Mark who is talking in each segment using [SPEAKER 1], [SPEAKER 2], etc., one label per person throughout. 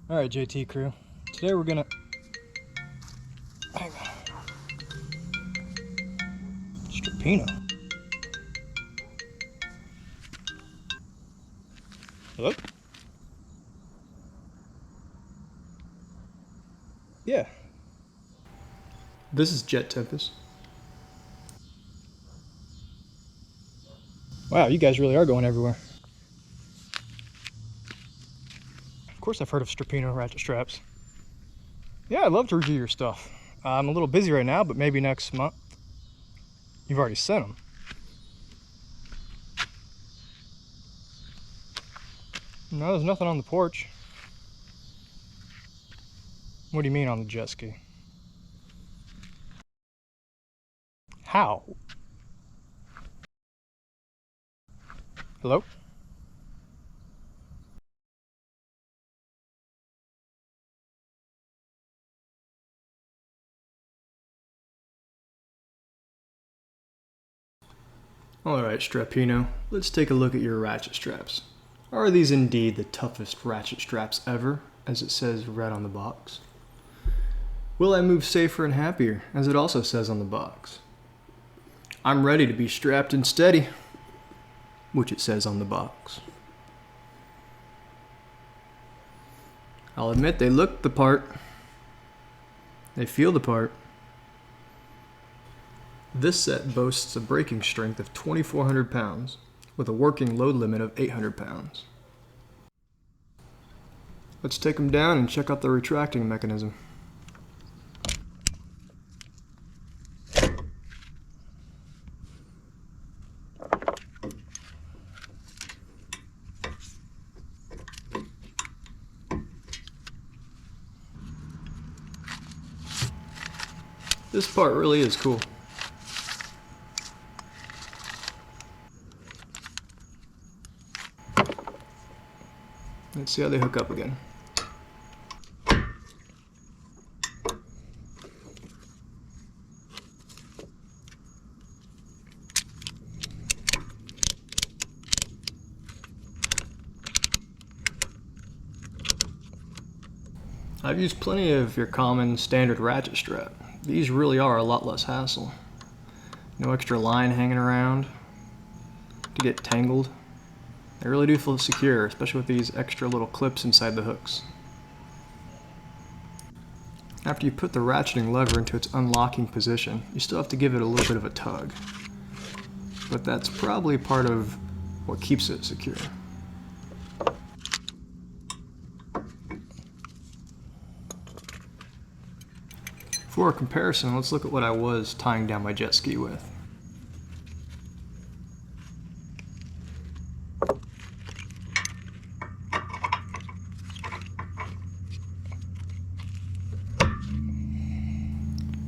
[SPEAKER 1] Alright, JT crew. Today we're gonna... Hang on. Strapinno. Hello? Yeah. This is Jet Tempest. Wow, you guys really are going everywhere. Of course I've heard of Strapinno Ratchet Straps. Yeah, I'd love to review your stuff. I'm a little busy right now, but maybe next month. You've already sent them. No, there's nothing on the porch. What do you mean on the jet ski? How? Hello? Alright, Strapinno, let's take a look at your ratchet straps. Are these indeed the toughest ratchet straps ever, as it says right on the box? Will I move safer and happier, as it also says on the box? I'm ready to be strapped and steady, which it says on the box. I'll admit they look the part. They feel the part. This set boasts a braking strength of 2,400 pounds, with a working load limit of 800 pounds. Let's take them down and check out the retracting mechanism. This part really is cool. Let's see how they hook up again. I've used plenty of your common standard ratchet strap. These really are a lot less hassle. No extra line hanging around to get tangled. They really do feel secure, especially with these extra little clips inside the hooks. After you put the ratcheting lever into its unlocking position, you still have to give it a little bit of a tug. But that's probably part of what keeps it secure. For a comparison, let's look at what I was tying down my jet ski with.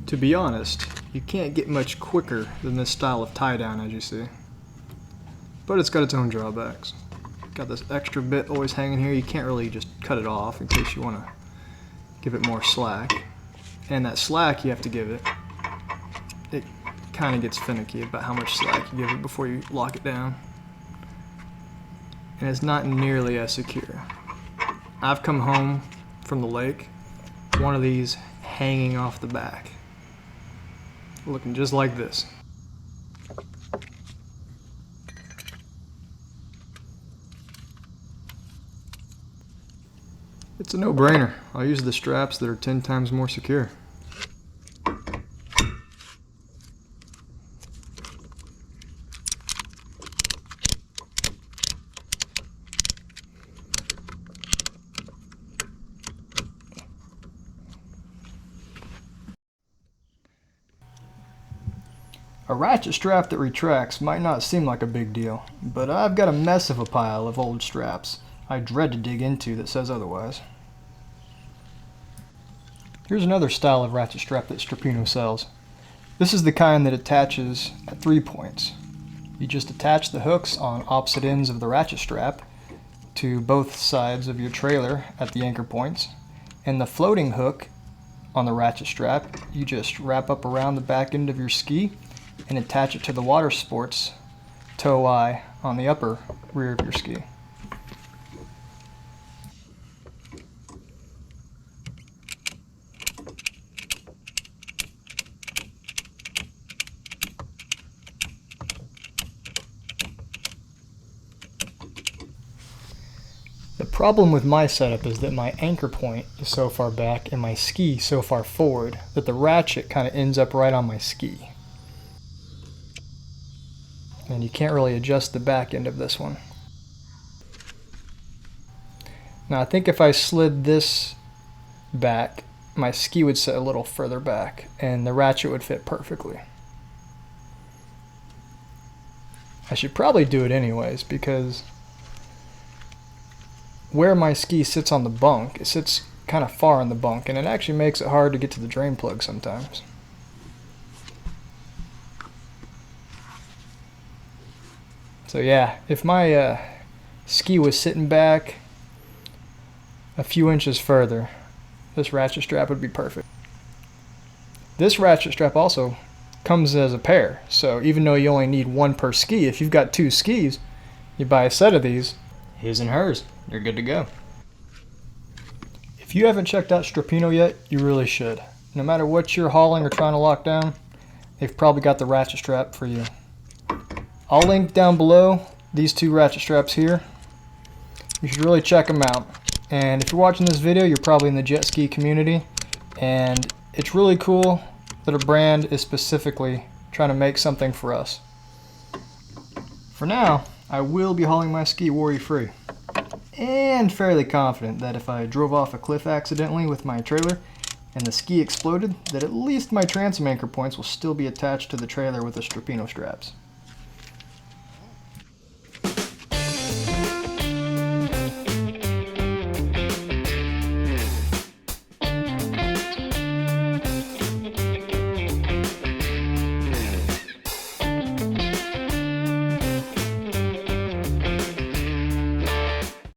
[SPEAKER 1] To be honest, you can't get much quicker than this style of tie down, as you see. But it's got its own drawbacks. Got this extra bit always hanging here. You can't really just cut it off in case you want to give it more slack. And that slack you have to give it, it kind of gets finicky about how much slack you give it before you lock it down. And it's not nearly as secure. I've come home from the lake, one of these hanging off the back, looking just like this. It's a no-brainer. I'll use the straps that are 10 times more secure. A ratchet strap that retracts might not seem like a big deal, but I've got a mess of a pile of old straps I dread to dig into that says otherwise. Here's another style of ratchet strap that Strapinno sells. This is the kind that attaches at 3 points. You just attach the hooks on opposite ends of the ratchet strap to both sides of your trailer at the anchor points, and the floating hook on the ratchet strap you just wrap up around the back end of your ski and attach it to the water sports tow eye on the upper rear of your ski. The problem with my setup is that my anchor point is so far back and my ski so far forward that the ratchet kind of ends up right on my ski. And you can't really adjust the back end of this one. Now I think if I slid this back, my ski would sit a little further back and the ratchet would fit perfectly. I should probably do it anyways, because where my ski sits on the bunk, it sits kind of far on the bunk, and it actually makes it hard to get to the drain plug sometimes. So yeah, if my ski was sitting back a few inches further, this ratchet strap would be perfect. This ratchet strap also comes as a pair, so even though you only need one per ski, if you've got 2 skis, you buy a set of these, his and hers, you're good to go. If you haven't checked out Strapinno yet, you really should. No matter what you're hauling or trying to lock down, they've probably got the ratchet strap for you. I'll link down below these 2 ratchet straps here. You should really check them out. And if you're watching this video, you're probably in the jet ski community, and it's really cool that a brand is specifically trying to make something for us. For now, I will be hauling my ski worry-free, and fairly confident that if I drove off a cliff accidentally with my trailer and the ski exploded, that at least my transom anchor points will still be attached to the trailer with the Strapinno straps.